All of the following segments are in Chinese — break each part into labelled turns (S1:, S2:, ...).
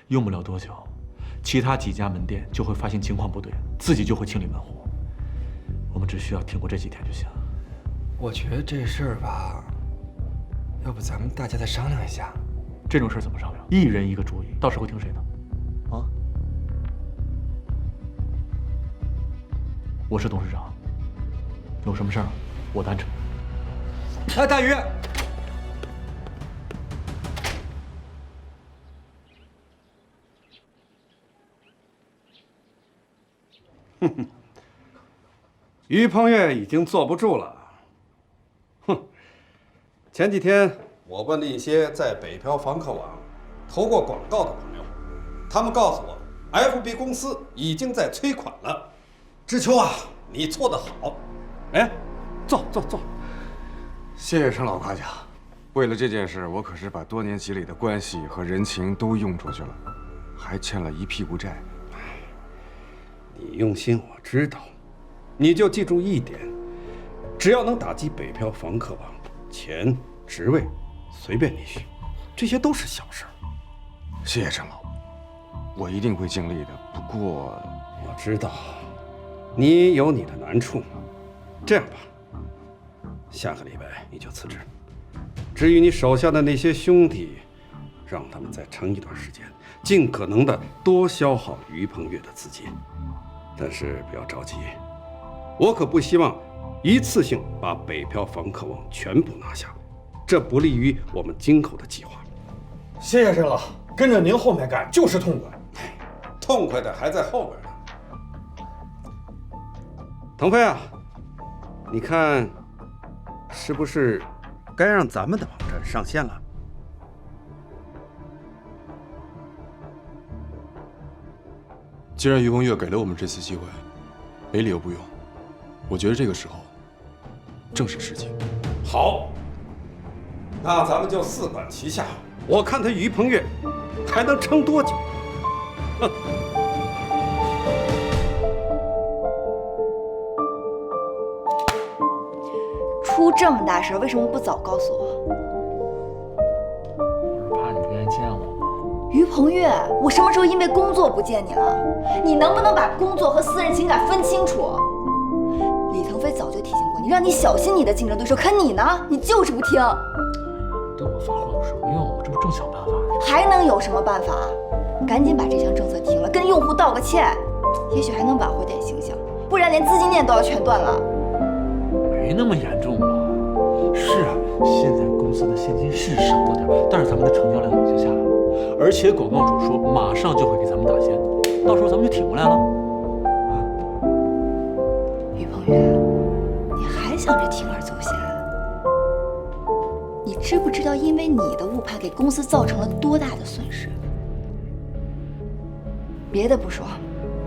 S1: 用不了多久，其他几家门店就会发现情况不对，自己就会清理门户。我们只需要挺过这几天就行。
S2: 我觉得这事儿吧，要不咱们大家再商量一下。
S1: 这种事怎么商量？一人一个主意，到时候听谁的？啊？我是董事长，有什么事儿我担着。
S2: 哎，大鱼。
S3: 哼哼，于鹏岳已经坐不住了。哼，前几天我问了一些在北漂房客网投过广告的朋友，他们告诉我 ，FB 公司已经在催款了。知秋啊，你做得好。哎，坐。
S2: 谢谢陈老夸奖。为了这件事，我可是把多年积累的关系和人情都用出去了，还欠了一屁股债。
S3: 你用心我知道，你就记住一点，只要能打击北漂房客网，钱、职位随便你许，这些都是小事儿。
S2: 谢谢陈老，我一定会尽力的。不过
S3: 我知道你有你的难处，这样吧，下个礼拜你就辞职。至于你手下的那些兄弟，让他们再撑一段时间，尽可能的多消耗于鹏岳的资金。但是不要着急，我可不希望一次性把北漂房客网全部拿下，这不利于我们今后的计划。
S4: 谢谢陈老，跟着您后面干就是痛快。
S3: 痛快的还在后边呢。腾飞啊，你看，是不是该让咱们的网站上线了？
S5: 既然于鹏岳给了我们这次机会，没理由不用。我觉得这个时候正是时机。
S3: 好，那咱们就四管齐下，我看他于鹏岳还能撑多久。哼！
S6: 出这么大事，为什么不早告诉我？
S1: 我是怕你不愿意见我。
S6: 于鹏岳，我什么时候因为工作不见你了？你能不能把工作和私人情感分清楚？李腾飞早就提醒过你，让你小心你的竞争对手，可你呢？你就是不听。
S1: 对我发话有什么用？我这不正想办法呢？
S6: 还能有什么办法？赶紧把这项政策停了，跟用户道个歉，也许还能挽回点形象。不然连资金链都要全断了。
S1: 没那么严重吧？是啊，现在公司的现金是少了点，但是咱们的成交量已经下来了。而且广告主说马上就会给咱们打钱，到时候咱们就挺过来了。
S6: 于鹏岳，你还想着铤而走险？你知不知道因为你的误判给公司造成了多大的损失？别的不说，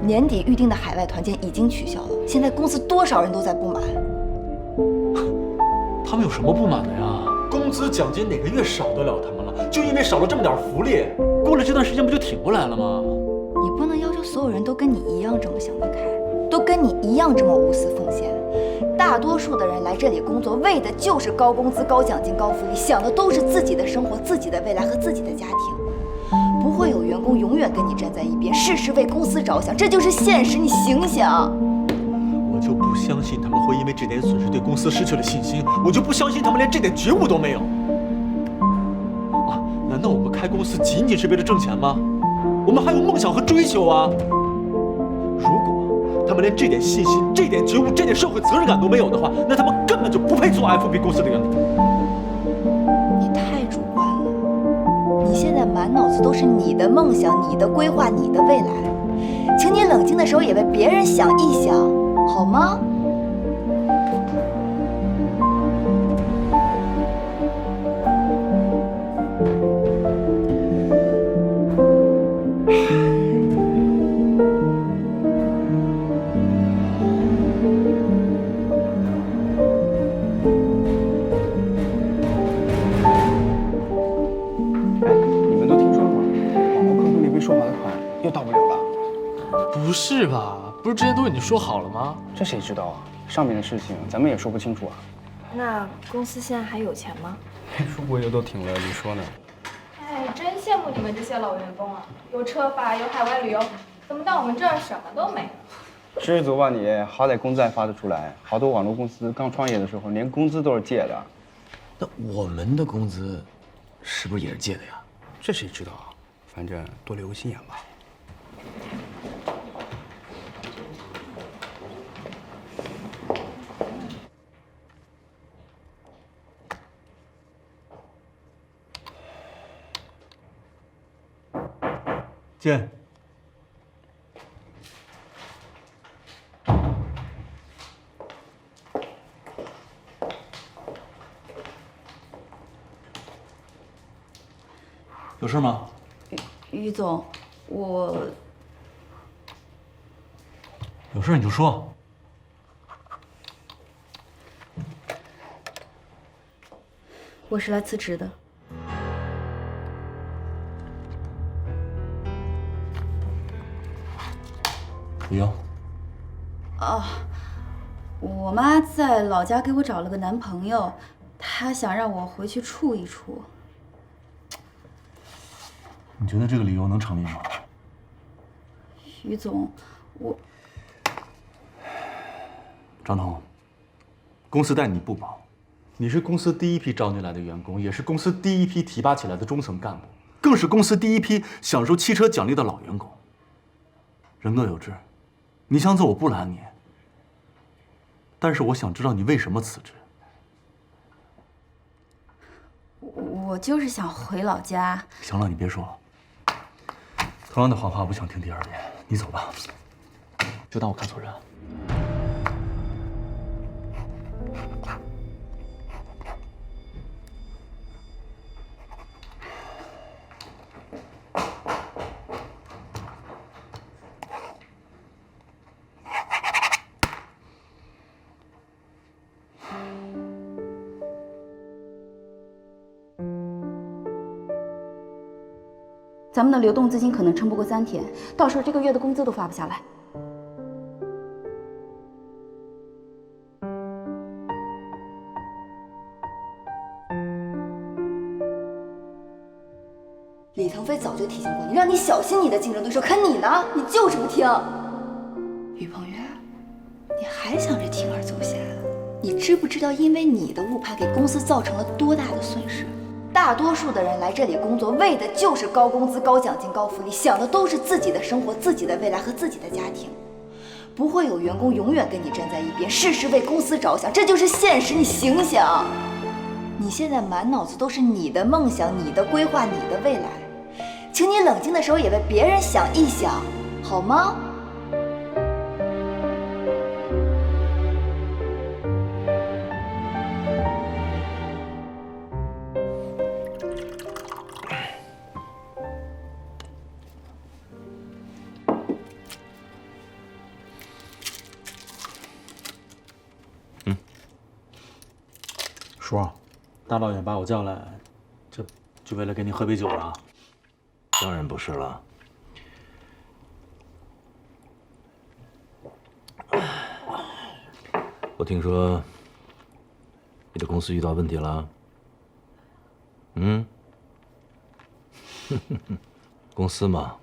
S6: 年底预定的海外团建已经取消了，现在公司多少人都在不满。
S1: 他们有什么不满的呀？工资奖金哪个月少得了他们了？就因为少了这么点福利，过了这段时间不就挺过来了吗？
S6: 你不能要求所有人都跟你一样这么想得开，都跟你一样这么无私奉献。大多数的人来这里工作，为的就是高工资、高奖金、高福利，想的都是自己的生活、自己的未来和自己的家庭。不会有员工永远跟你站在一边，事事为公司着想，这就是现实。你醒醒！
S1: 我就不相信他们会因为这点损失对公司失去了信心，我就不相信他们连这点觉悟都没有。啊，难道我们开公司仅仅是为了挣钱吗？我们还有梦想和追求啊！如果他们连这点信心、这点觉悟、这点社会责任感都没有的话，那他们根本就不配做 FB 公司的员工。
S6: 你太主观了，你现在满脑子都是你的梦想、你的规划、你的未来，请你冷静的时候也为别人想一想，好吗？
S7: 不是吧？不是之前都已经说好了吗？
S8: 这谁知道啊？上面的事情咱们也说不清楚啊。
S9: 那公司现在还有钱吗？
S8: 出国游都停了，你说呢？
S9: 哎，真羡慕你们这些老员工啊，有车发，有海外旅游，怎么到我们这儿什么都没了？
S8: 知足吧你，好歹工资还发得出来。好多网络公司刚创业的时候，连工资都是借的。
S10: 那我们的工资是不是也是借的呀？
S3: 这谁知道啊？反正多留个心眼吧。
S1: 进。有事吗？
S6: 于总，我
S1: 有事你就说。
S6: 我是来辞职的。
S1: 不用。
S6: 哦，我妈在老家给我找了个男朋友，她想让我回去处一处。
S1: 你觉得这个理由能成立吗？
S6: 于总，我
S1: 张彤，公司待你不薄，你是公司第一批招进来的员工，也是公司第一批提拔起来的中层干部，更是公司第一批享受汽车奖励的老员工。人各有志，你想走我不拦你，但是我想知道你为什么辞职。
S6: 我就是想回老家。
S1: 行了，你别说了。同样的谎话，我不想听第二遍。你走吧，就当我看错人。
S6: 咱们的流动资金可能撑不过3天，到时候这个月的工资都发不下来。李腾飞早就提醒过你，让你小心你的竞争对手，可你呢？你就是不听。于鹏月，你还想着铤而走险？你知不知道，因为你的误判，给公司造成了多大的损失？大多数的人来这里工作，为的就是高工资、高奖金、高福利，想的都是自己的生活、自己的未来和自己的家庭。不会有员工永远跟你站在一边，事事为公司着想，这就是现实。你醒醒！你现在满脑子都是你的梦想、你的规划、你的未来，请你冷静的时候也为别人想一想，好吗？
S1: 叔，大老远把我叫来，这就为了给你喝杯酒了？
S10: 当然不是了。我听说你的公司遇到问题了。公司嘛，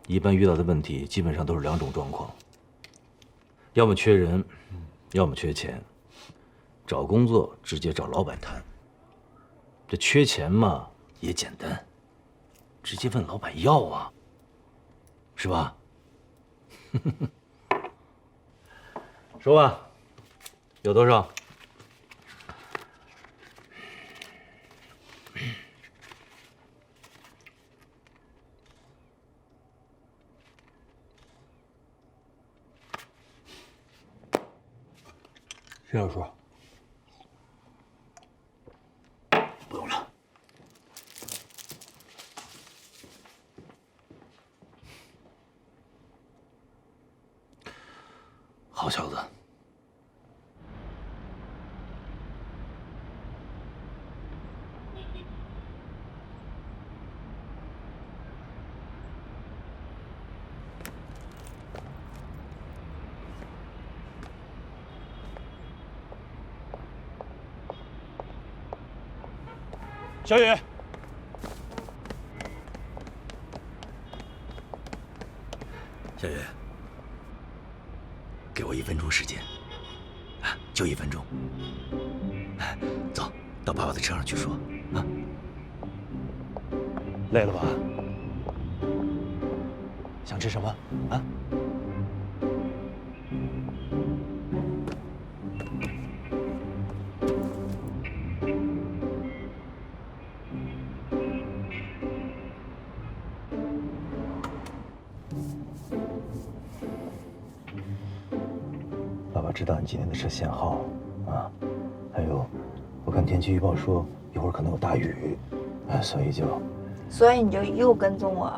S10: 一般遇到的问题基本上都是2种状况：要么缺人，要么缺钱。找工作直接找老板谈。这缺钱嘛也简单，直接问老板要啊，是吧？说吧，有多少？
S1: 谁要说？不用了。
S10: 好小子，
S4: 小雨，
S10: 小月，给我1分钟时间，就1分钟。走到爸爸的车上去说啊。累了吧？想吃什么啊？爸爸知道你今天的车限号啊，还有，我看天气预报说一会儿可能有大雨，所以你就又跟踪我？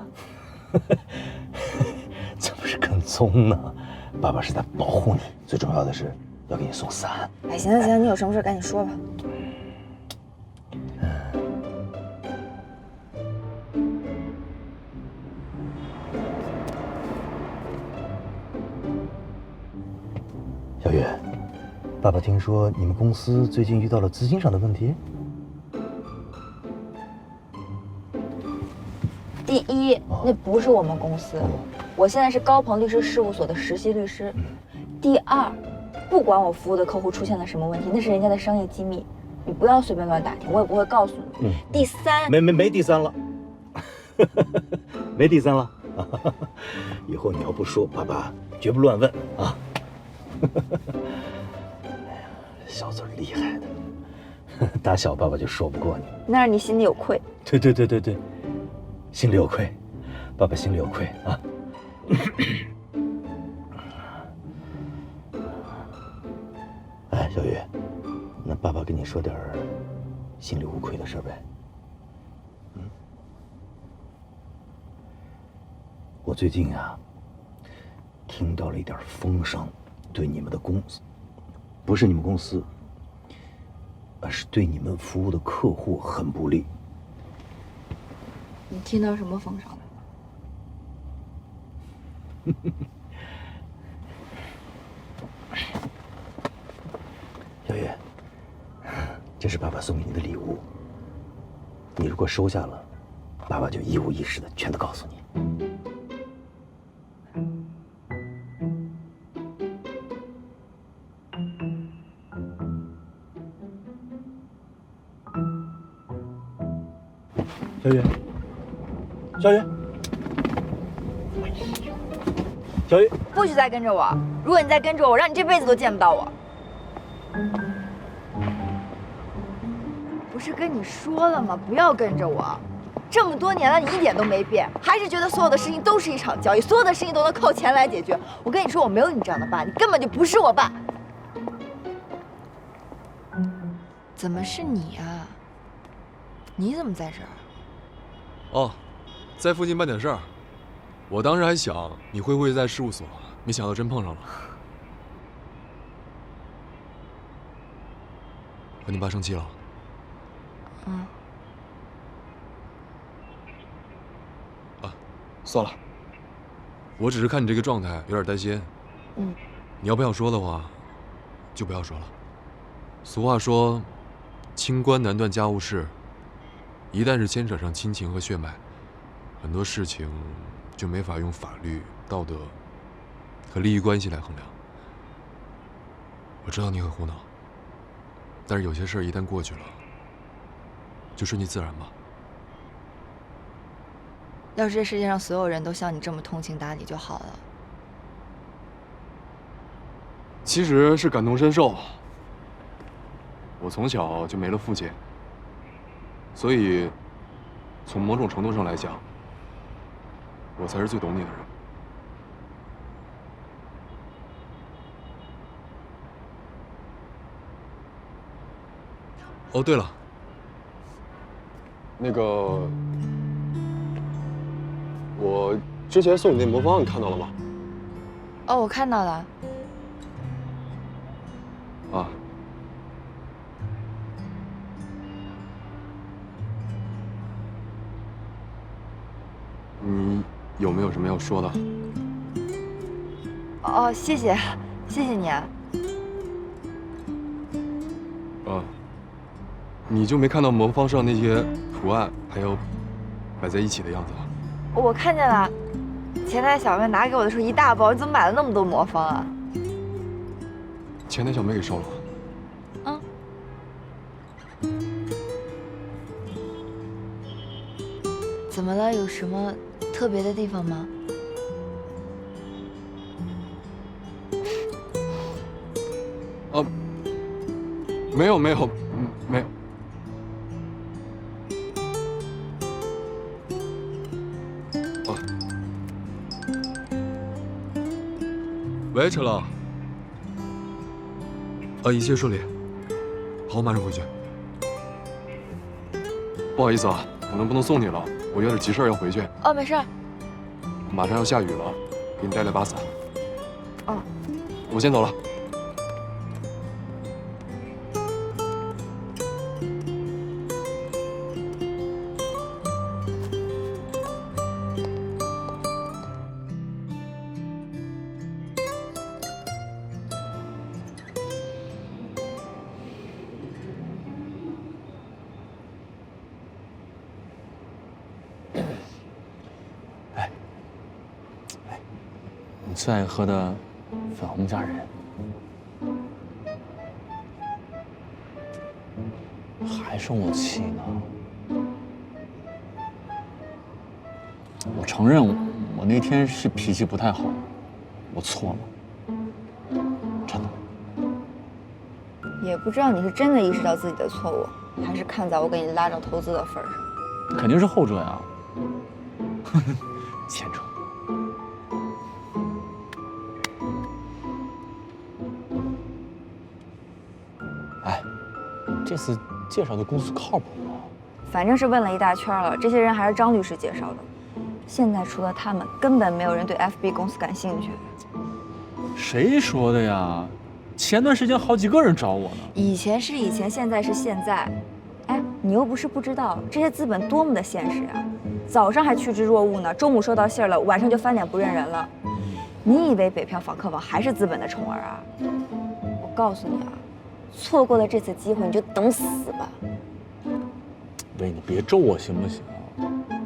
S10: 怎么是跟踪呢？爸爸是在保护你，最重要的是要给你送伞。
S6: 哎，行了行了，你有什么事赶紧说吧。
S10: 小月，爸爸听说你们公司最近遇到了资金上的问题。
S6: 第一，那不是我们公司，我现在是高鹏律师事务所的实习律师。第二，不管我服务的客户出现了什么问题，那是人家的商业机密，你不要随便乱打听，我也不会告诉你。第三，
S10: 没第三了，没第三了。以后你要不说，爸爸绝不乱问啊。小嘴厉害的，打小爸爸就说不过你。
S6: 那是你心里有愧。
S10: 对，心里有愧，爸爸心里有愧啊。哎，小雨，那爸爸跟你说点心里无愧的事呗。我最近啊，听到了一点风声，对你们的公司，不是你们公司，而是对你们服务的客户很不利。
S6: 你听到什么风声了？
S10: 小月，这是爸爸送给你的礼物。你如果收下了，爸爸就一五一十的全都告诉你。小雨，小雨，小雨，
S6: 不许再跟着我！如果你再跟着我，我让你这辈子都见不到我。不是跟你说了吗？不要跟着我！这么多年了，你一点都没变，还是觉得所有的事情都是一场交易，所有的事情都能靠钱来解决。我跟你说，我没有你这样的爸，你根本就不是我爸。怎么是你啊？你怎么在这儿？
S5: 哦，在附近办点事儿。我当时还想你会不会在事务所，没想到真碰上了。和你爸生气了？算了，我只是看你这个状态有点担心。你要不想说的话，就不要说了。俗话说，清官难断家务事。一旦是牵扯上亲情和血脉，很多事情就没法用法律、道德和利益关系来衡量。我知道你很苦恼，但是有些事儿一旦过去了，就顺其自然吧。
S6: 要是这世界上所有人都像你这么通情达理就好了。
S5: 其实是感同身受。我从小就没了父亲，所以从某种程度上来讲，我才是最懂你的人。哦，对了，那个，我之前送你那魔方，你看到了吗？
S6: 哦，我看到了。
S5: 啊。你有没有什么要说的？
S6: 哦，谢谢你啊。
S5: 你就没看到魔方上那些图案，还有摆在一起的样子吗？
S6: 我看见了，前台小妹拿给我的时候一大包，你怎么买了那么多魔方啊？
S5: 前台小妹给收了。
S6: 嗯。怎么了？有什么特别的地方吗？
S5: 没有。喂，陈老。一切顺利。好，我马上回去。不好意思啊，可能不能送你了，我有点急事要回去。
S6: 哦，没事。
S5: 马上要下雨了，给你带来把伞。
S6: 哦。
S5: 我先走了。
S1: 最爱喝的粉红佳人，还生我气呢。我承认，我那天是脾气不太好，我错了，真的。
S6: 也不知道你是真的意识到自己的错误，还是看在我给你拉着投资的份上。
S1: 肯定是后者呀。前者。这次介绍的公司靠谱吗？
S6: 反正是问了一大圈了，这些人还是张律师介绍的。现在除了他们，根本没有人对 FB 公司感兴趣。
S1: 谁说的呀？前段时间好几个人找我呢。
S6: 以前是以前，现在是现在。哎，你又不是不知道，这些资本多么的现实啊！早上还趋之若鹜呢，中午收到信了，晚上就翻脸不认人了。你以为北漂访客网还是资本的宠儿啊？我告诉你啊，错过了这次机会，你就等死吧。
S1: 喂，你别咒我行不行？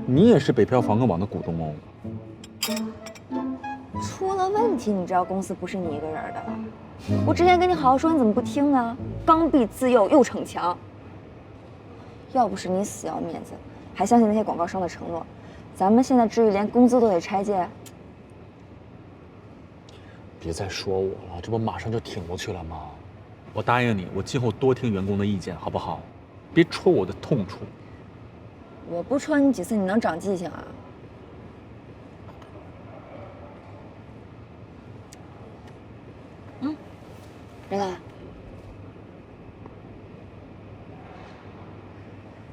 S1: 你也是北漂访客网的股东哦。
S6: 出了问题，你知道公司不是你一个人的。我之前跟你好好说，你怎么不听呢？刚愎自用又逞强。要不是你死要面子，还相信那些广告商的承诺，咱们现在至于连工资都得拆借？
S1: 别再说我了，这不马上就挺过去了吗？我答应你，我今后多听员工的意见，好不好？别戳我的痛处。
S6: 我不戳你几次，你能长记性啊？人来。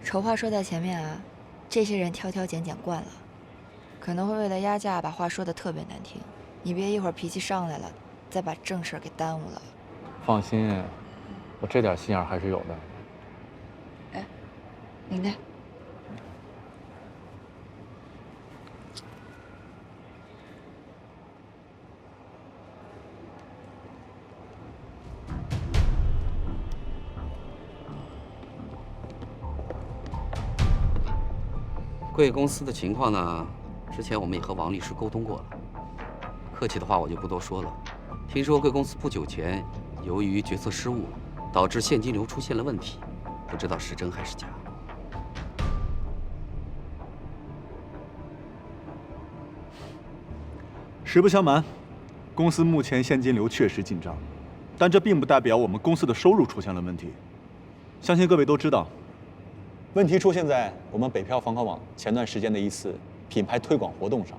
S6: 丑话说在前面啊，这些人挑挑拣拣惯了，可能会为了压价把话说得特别难听。你别一会儿脾气上来了，再把正事给耽误了。
S1: 放心，我这点心眼还是有的。
S6: 哎，领带。
S3: 贵公司的情况呢，之前我们也和王律师沟通过了。客气的话我就不多说了。听说贵公司不久前由于决策失误，导致现金流出现了问题，不知道是真还是假。
S11: 实不相瞒，公司目前现金流确实进账，但这并不代表我们公司的收入出现了问题。相信各位都知道。问题出现在我们北漂访客网前段时间的一次品牌推广活动上，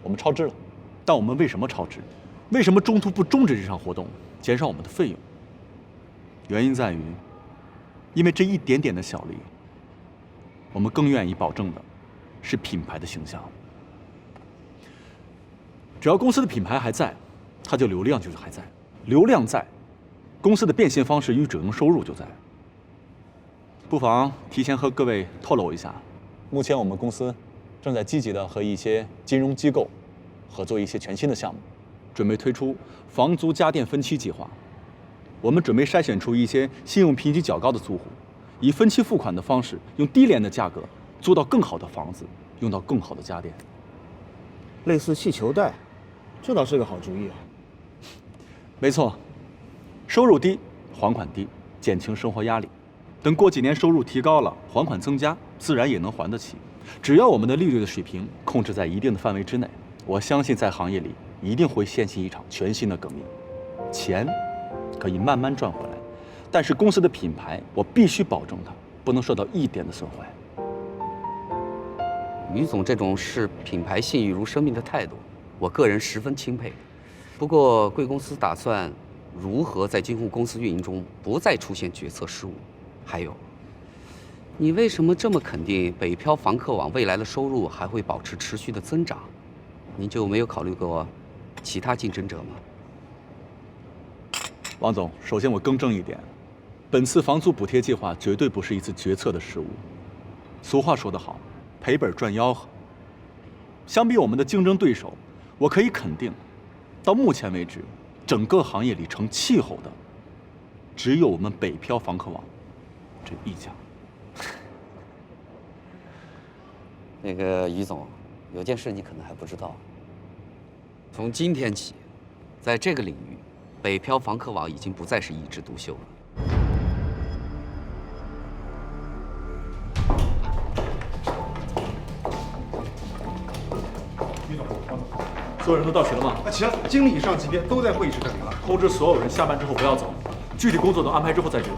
S11: 我们超支了。但我们为什么超支？为什么中途不终止这场活动，减少我们的费用？原因在于，因为这一点点的小利，我们更愿意保证的是品牌的形象。只要公司的品牌还在，它就流量就还在，流量在，公司的变现方式与整容收入就在。不妨提前和各位透露一下，目前我们公司正在积极的和一些金融机构合作一些全新的项目，准备推出房租家电分期计划。我们准备筛选出一些信用评级较高的租户，以分期付款的方式，用低廉的价格租到更好的房子，用到更好的家电。
S4: 类似气球贷，这倒是个好主意啊。
S11: 没错，收入低，还款低，减轻生活压力。等过几年收入提高了，还款增加，自然也能还得起。只要我们的利率的水平控制在一定的范围之内，我相信在行业里一定会掀起一场全新的革命。钱可以慢慢赚回来，但是公司的品牌我必须保证它不能受到一点的损坏。
S3: 于总这种视品牌信誉如生命的态度，我个人十分钦佩。不过，贵公司打算如何在今后公司运营中不再出现决策失误？还有，你为什么这么肯定北漂房客网未来的收入还会保持持续的增长？您就没有考虑过其他竞争者吗？
S11: 王总，首先我更正一点，本次房租补贴计划绝对不是一次决策的失误。俗话说得好，赔本赚吆喝。相比我们的竞争对手，我可以肯定，到目前为止，整个行业里成气候的，只有我们北漂房客网这一家。
S3: 那个于总，有件事你可能还不知道，从今天起，在这个领域，北漂房客网已经不再是一枝独秀了。
S11: 所有人都到齐了吗？
S4: 齐了，经理以上级别都在会议室等你了。
S11: 通知所有人下班之后不要走，具体工作等安排之后再决定。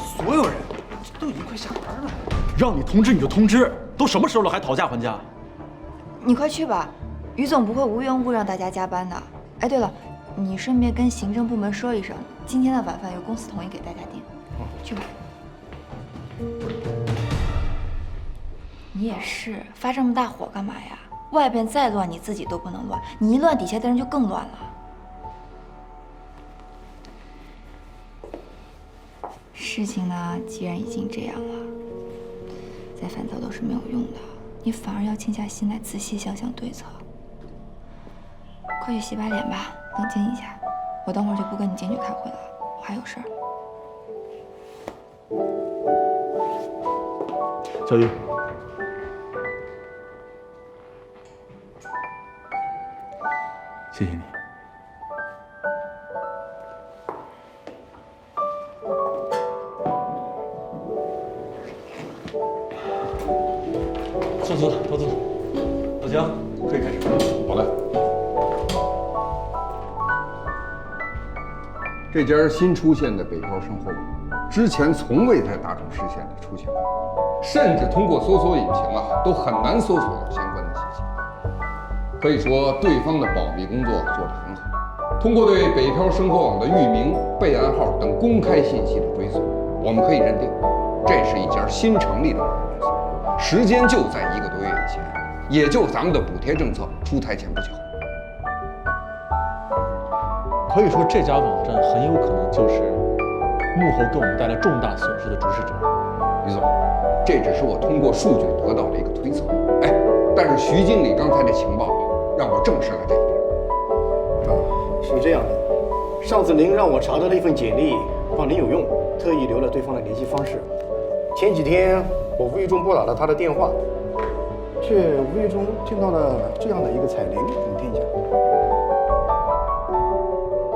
S4: 所有人都已经快下班了，
S11: 让你通知你就通知，都什么时候了还讨价还价？
S6: 你快去吧，于总不会无缘无故让大家加班的。哎，对了，你顺便跟行政部门说一声，今天的晚饭由公司统一给大家订。去吧。你也是，发这么大火干嘛呀？外边再乱，你自己都不能乱，你一乱，底下的人就更乱了。事情呢，既然已经这样了，再烦躁都是没有用的，你反而要静下心来，仔细想想对策。快去洗把脸吧，冷静一下。我等会儿就不跟你进去开会了，我还有事儿。
S11: 小玉，谢谢你。坐，老姜，可以开始。
S2: 好的。这家新出现的北漂生活网，之前从未在大众视线里出现过，甚至通过搜索引擎都很难搜索到相关的信息。可以说，对方的保密工作做得很好。通过对北漂生活网的域名、备案号等公开信息的追溯，我们可以认定，这是一家新成立的网络公司。时间就在1个多月以前，也就咱们的补贴政策出台前不久。
S11: 可以说，这家网站很有可能就是幕后给我们带来重大损失的主使者。
S2: 于总，这只是我通过数据得到的一个推测。哎，但是徐经理刚才的情报让我证实了这一点。
S4: 是这样的，上次您让我查的那份简历帮您有用，特意留了对方的联系方式。前几天我无意中拨打了他的电话，却无意中听到了这样的一个彩铃，你听一下。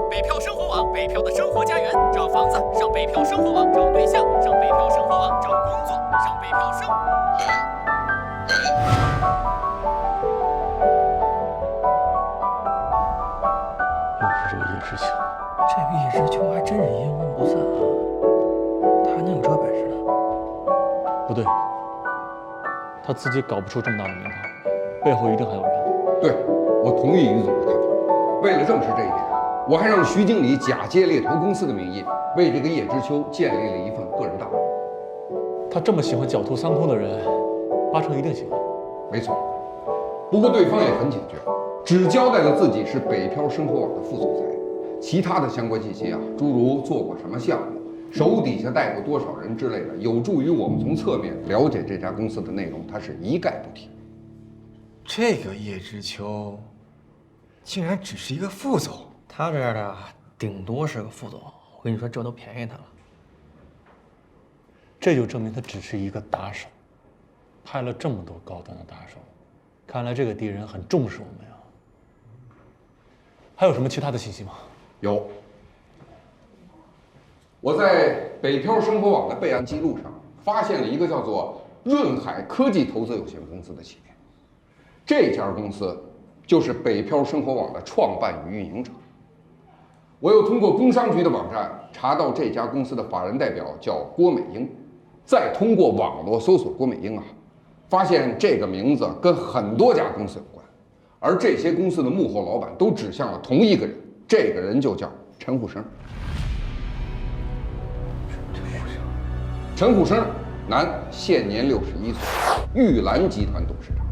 S12: 北漂生活网，北漂的生活家园，找房子上北漂生活网，找对象上北漂生活网，找工作上北漂生。
S11: 又是这个叶知秋，
S7: 这个叶知秋还真是阴魂不散啊，他还能有这本事呢？
S11: 不对，他自己搞不出这么大的名堂，背后一定还有人。
S2: 对，我同意于总的看法。为了证实这一点，我还让徐经理假借猎头公司的名义，为这个叶知秋建立了一份个人档案。
S11: 他这么喜欢狡兔三窟的人，8成一定行。
S2: 没错，不过对方也很警觉，只交代了自己是北漂生活网的副总裁，其他的相关信息诸如做过什么项目、手底下带过多少人之类的，有助于我们从侧面了解这家公司的内容，他是一概不提。
S4: 这个叶知秋，竟然只是一个副总。
S7: 他这样的顶多是个副总，我跟你说，这都便宜他了。
S11: 这就证明他只是一个打手，派了这么多高端的打手，
S1: 看来这个敌人很重视我们呀。还有什么其他的信息吗？
S2: 有。我在北漂生活网的备案记录上发现了一个叫做润海科技投资有限公司的企业，这家公司就是北漂生活网的创办与运营者。我又通过工商局的网站查到这家公司的法人代表叫郭美英，再通过网络搜索郭美英发现这个名字跟很多家公司有关，而这些公司的幕后老板都指向了同一个人，这个人就叫陈虎生。陈虎生，男，现年61岁，玉兰集团董事长。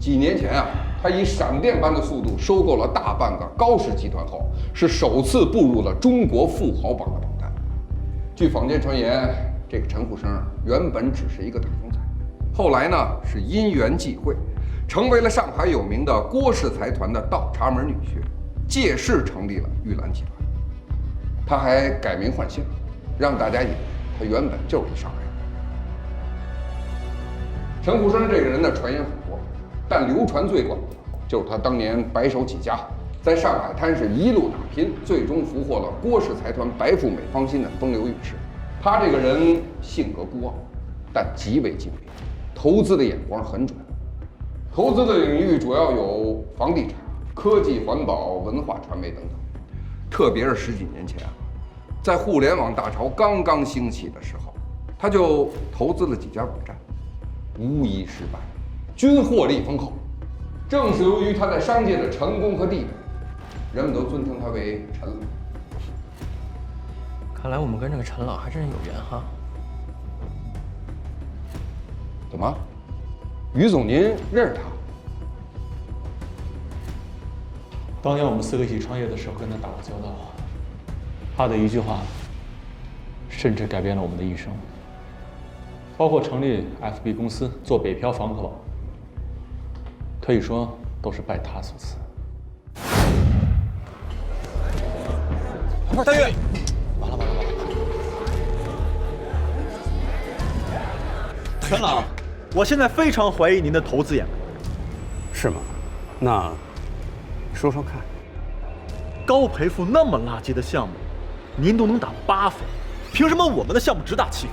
S2: 几年前他以闪电般的速度收购了大半个高氏集团后，是首次步入了中国富豪榜的榜单。据坊间传言，这个陈虎生原本只是一个打工仔，后来呢是因缘际会，成为了上海有名的郭氏财团的倒插门女婿，借势成立了玉兰集团。他还改名换姓，让大家以为他原本就是一上海人。陈虎生这个人呢，传言很多，但流传最广的就是他当年白手起家，在上海滩是一路打拼，最终俘获了郭氏财团白富美芳心的风流韵事。他这个人性格孤傲，但极为精明，投资的眼光很准。投资的领域主要有房地产、科技、环保、文化传媒等等。特别是10几年前在互联网大潮刚刚兴起的时候，他就投资了几家网站，无一失败，均获利丰厚。正是由于他在商界的成功和地位，人们都尊称他为陈老。
S7: 看来我们跟这个陈老还真是有缘哈。
S2: 怎么，于总您认识他？
S1: 当年我们4个一起创业的时候，跟他打过交道。他的一句话，甚至改变了我们的一生。包括成立 FB 公司，做北漂房客网，可以说都是拜他所赐。
S11: 大岳，
S1: 完了！
S11: 陈老，我现在非常怀疑您的投资眼光。
S3: 是吗？那说说看。
S11: 高赔付那么垃圾的项目，您都能打8分，凭什么我们的项目只打7分？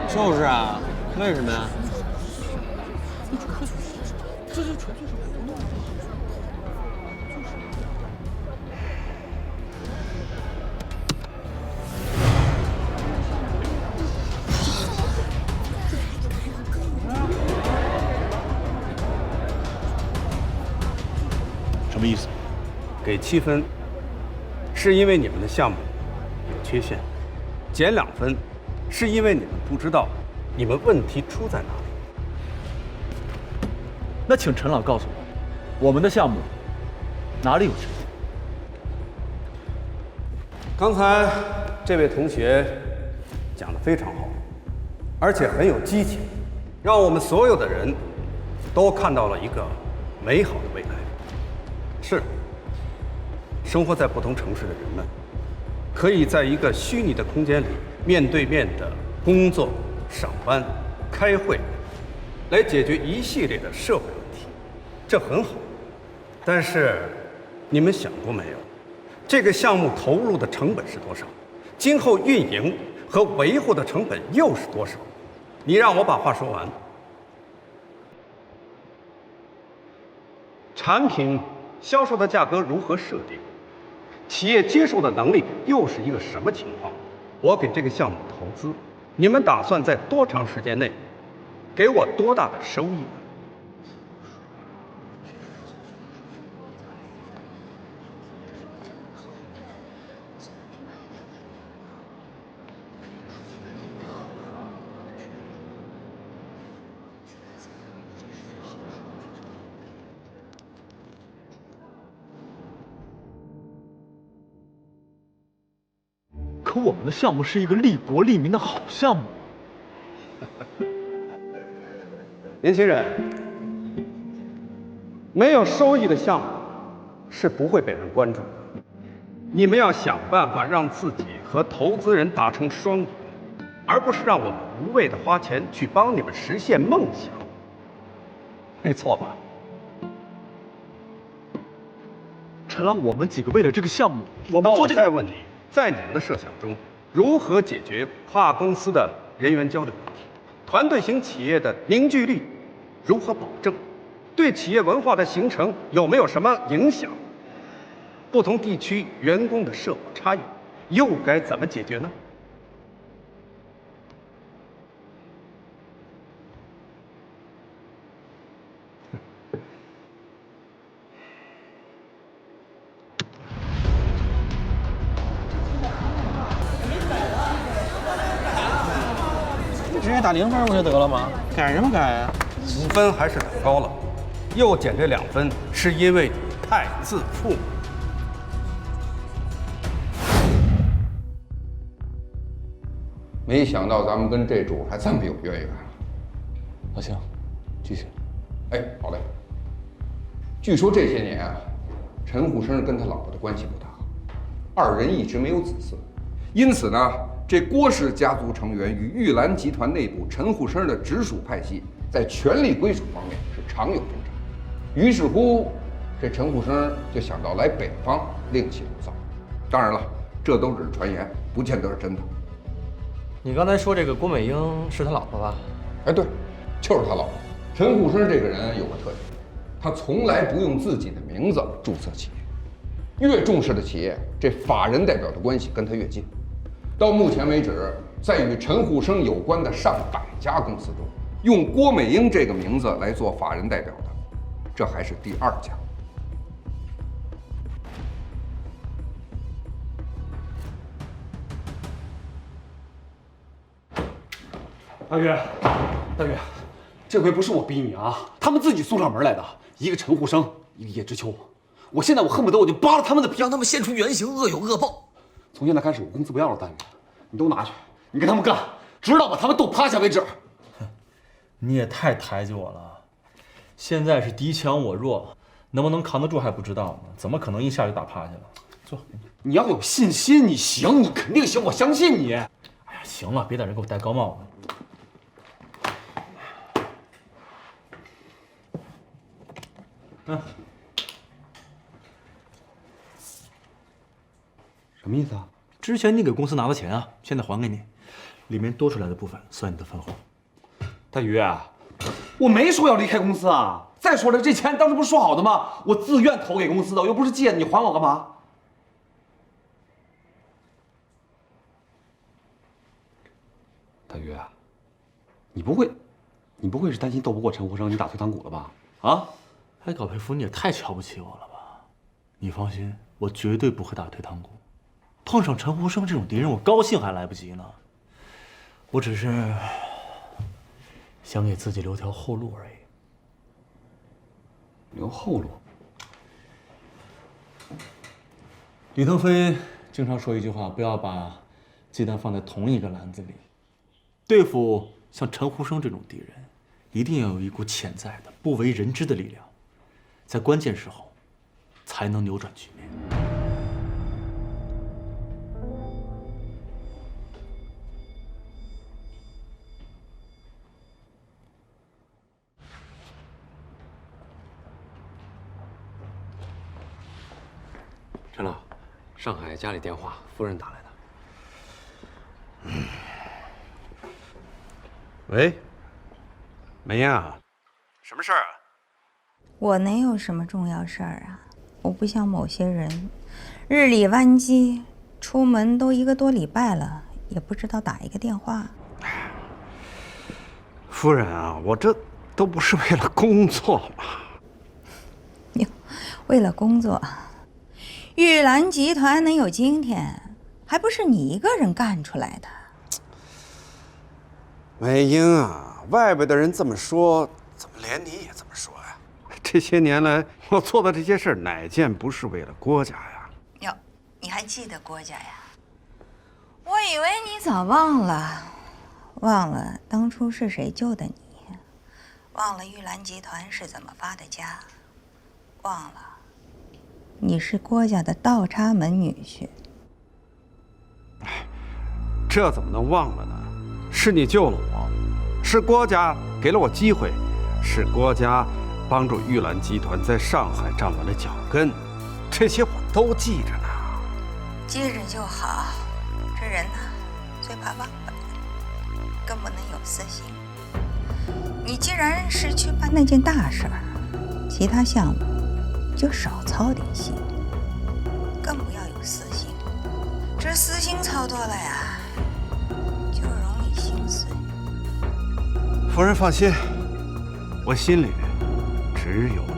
S7: 就是啊，为什么呀？
S11: 这纯粹是胡弄。什么意思？
S3: 给7分，是因为你们的项目有缺陷；减2分，是因为你们不知道你们问题出在哪里。
S11: 那请陈老告诉我们的项目哪里有缺陷？
S3: 刚才这位同学讲得非常好，而且很有激情，让我们所有的人都看到了一个美好的未来。是，生活在不同城市的人们，可以在一个虚拟的空间里面对面的工作、上班、开会，来解决一系列的社会问题，这很好。但是，你们想过没有，这个项目投入的成本是多少？今后运营和维护的成本又是多少？你让我把话说完。产品销售的价格如何设定？企业接受的能力又是一个什么情况？我给这个项目投资，你们打算在多长时间内给我多大的收益？
S11: 可我们的项目是一个利国利民的好项目。
S3: 年轻人，没有收益的项目是不会被人关注的。你们要想办法让自己和投资人达成双赢，而不是让我们无谓的花钱去帮你们实现梦想。没错吧？
S1: 陈朗，我们几个为了这个项目，我们
S3: 那我
S1: 做这个。
S3: 再问你，在你们的设想中，如何解决跨公司的人员交流问题？团队型企业的凝聚力如何保证？对企业文化的形成有没有什么影响？不同地区员工的社会差异又该怎么解决呢？
S7: 直接打0分不就得了吗？改什么改啊
S3: 5分还是很高了，又减这2分，是因为你太自负。
S2: 没想到咱们跟这主还这么有渊源。
S1: 老邢，继续。
S2: 哎，好嘞。据说这些年啊，陈虎生跟他老婆的关系不大好，2人一直没有子嗣，因此呢，这郭氏家族成员与玉兰集团内部陈虎生的直属派系在权力归属方面是常有争吵。于是乎，这陈虎生就想到来北方另起炉灶。当然了，这都只是传言，不见得是真的。
S7: 你刚才说这个郭美英是他老婆吧？
S2: 哎，对，就是他老婆。陈虎生这个人有个特点，他从来不用自己的名字注册企业，越重视的企业，这法人代表的关系跟他越近。到目前为止，在与陈虎生有关的上百家公司中，用郭美英这个名字来做法人代表的，这还是第2家。
S13: 大岳，大岳，这回不是我逼你啊，他们自己送上门来的。一个陈虎生，一个叶知秋，我现在恨不得我就扒了他们的皮，让他们现出原形，恶有恶报。从现在开始，我工资不要了，大岳，你都拿去，你跟他们干，直到把他们都趴下为止。
S7: 哼，你也太抬举我了。现在是敌强我弱，能不能扛得住还不知道呢，怎么可能一下就打趴下了？坐。
S13: 你要有信心，你行，你肯定行，我相信你。哎
S7: 呀，行了，别在这给我戴高帽子。
S13: 什么意思啊？
S1: 之前你给公司拿的钱啊，现在还给你，里面多出来的部分算你的分红。
S13: 大鱼，我没说要离开公司啊！再说了，这钱当时不是说好的吗？我自愿投给公司的，我又不是借的，你还我干嘛？大鱼，你不会是担心斗不过陈虎生，你打退堂鼓了吧？啊？
S1: 哎，高培福，你也太瞧不起我了吧？你放心，我绝对不会打退堂鼓。碰上陈虎生这种敌人，我高兴还来不及呢。我只是想给自己留条后路而已。
S13: 留后路？
S1: 李腾飞经常说一句话：不要把鸡蛋放在同一个篮子里。对付像陈虎生这种敌人，一定要有一股潜在的、不为人知的力量，在关键时候才能扭转局面。
S5: 陈老，上海家里电话，夫人打来的。
S3: 喂，梅呀，什么事儿啊？
S14: 我能有什么重要事儿啊？我不像某些人，日理万机，出门都1个多礼拜了，也不知道打一个电话。
S3: 夫人啊，我这都不是为了工作嘛。
S14: 哟，为了工作，玉兰集团能有今天，还不是你一个人干出来的。
S3: 美英啊，外边的人这么说，怎么连你也这么说呀？这些年来，我做的这些事儿，哪件不是为了郭家呀？
S14: 哟，你还记得郭家呀？我以为你早忘了，忘了当初是谁救的你，忘了玉兰集团是怎么发的家，忘了你是郭家的倒插门女婿。
S3: 这怎么能忘了呢？是你救了我，是郭家给了我机会，是郭家帮助玉兰集团在上海站稳了脚跟，这些我都记着呢。
S14: 记着就好。这人呢，最怕忘本，更不能有私心。你既然是去办那件大事儿，其他项目就少操点心，更不要有私心。这私心操多了呀，就容易心碎。
S3: 夫人放心，我心里只有你。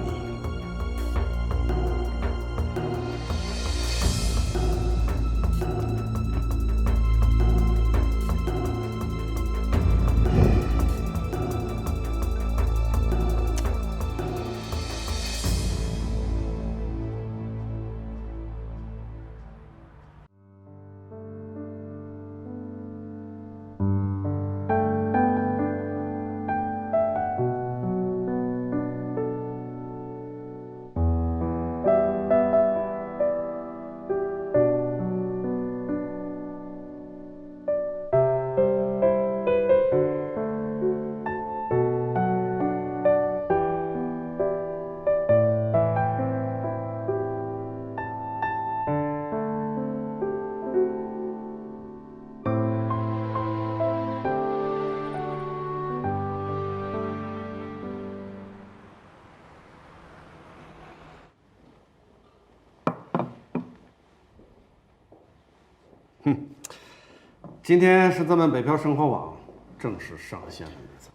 S3: 今天是咱们北漂生活网正式上线的日子，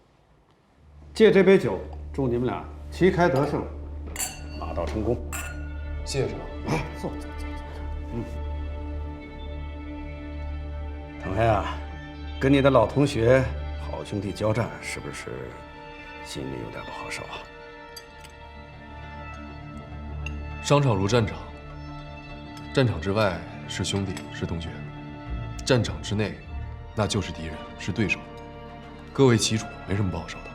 S3: 借这杯酒，祝你们俩旗开得胜，马到成功。
S5: 谢谢指导。
S3: 坐。腾飞啊，跟你的老同学、好兄弟交战，是不是心里有点不好受啊？
S5: 商场如战场，战场之外是兄弟，是同学。战场之内，那就是敌人，是对手。各为其主，没什么不好受的。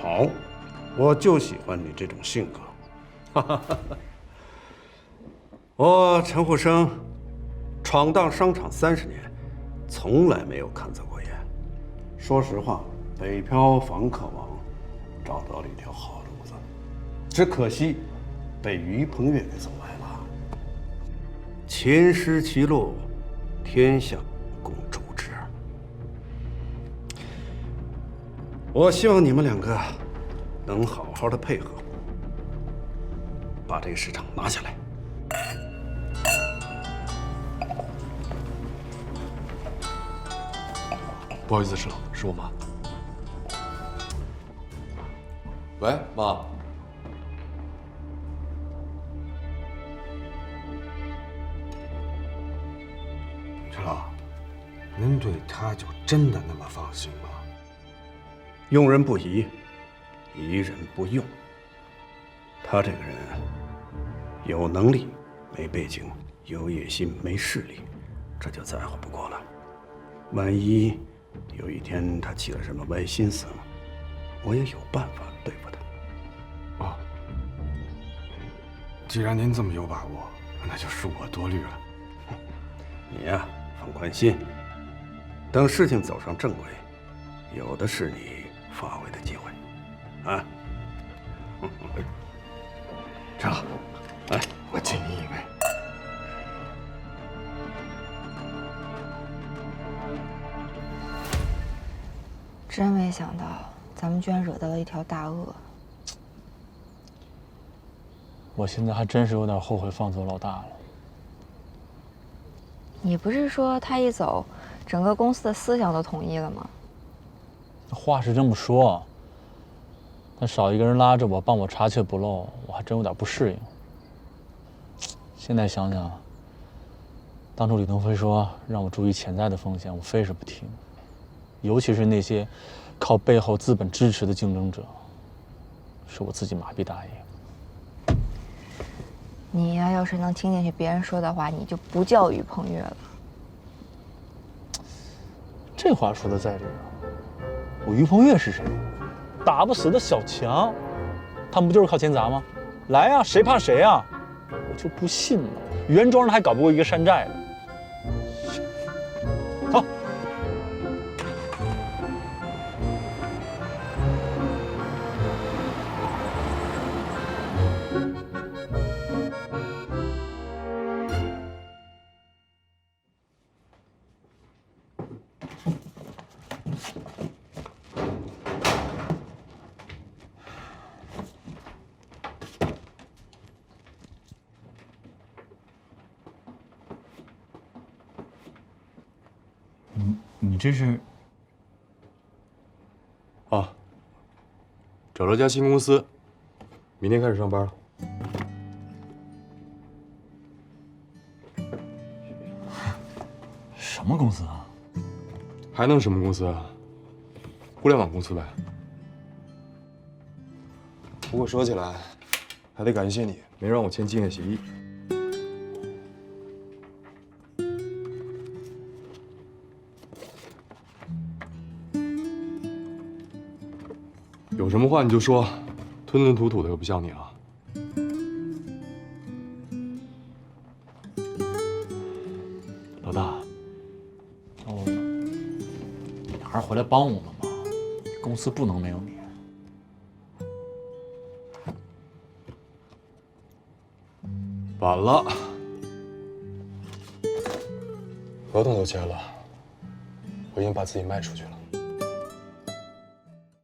S3: 好，我就喜欢你这种性格。我陈护生闯荡商场30年，从来没有看错过眼。说实话，北漂房客网找到了一条好路子，只可惜被于鹏岳给走歪了。秦失其路，天下共诛之。我希望你们两个能好好的配合，把这个市场拿下来。
S5: 不好意思，石老，是我妈。喂，妈。
S3: 陈老，您对他就真的那么放心吗？用人不疑，疑人不用。他这个人有能力没背景，有野心没势力，这就在乎不过了。万一有一天他起了什么歪心思，我也有办法对付他。
S15: 哦，既然您这么有把握，那就是我多虑了。
S3: 你呀，放宽心，等事情走上正轨，有的是你发挥的机会。啊，陈老，来，
S15: 我敬你一杯。
S16: 真没想到，咱们居然惹到了一条大鳄。
S7: 我现在还真是有点后悔放走老大了。
S16: 你不是说他一走，整个公司的思想都统一了吗？
S7: 话是这么说，但少一个人拉着我，帮我查缺补漏，我还真有点不适应。现在想想，当初李腾飞说让我注意潜在的风险，我非是不听。尤其是那些靠背后资本支持的竞争者，是我自己麻痹大意。
S16: 你呀，要是能听进去别人说的话，你就不叫于鹏岳了。
S7: 这话说的在理啊！我于鹏岳是谁？打不死的小强，他们不就是靠钱砸吗？来呀，谁怕谁啊？我就不信了，原装的还搞不过一个山寨的。走。你这是？
S5: 啊，找了家新公司，明天开始上班了。
S7: 什么公司啊？
S5: 还能什么公司啊？互联网公司呗。不过说起来，还得感谢你，没让我签竞业协议。有什么话你就说，吞吞吐吐的又不像你啊。
S7: 老大，你还是回来帮我们吧，公司不能没有你。
S5: 晚了，合同都签了，我已经把自己卖出去了。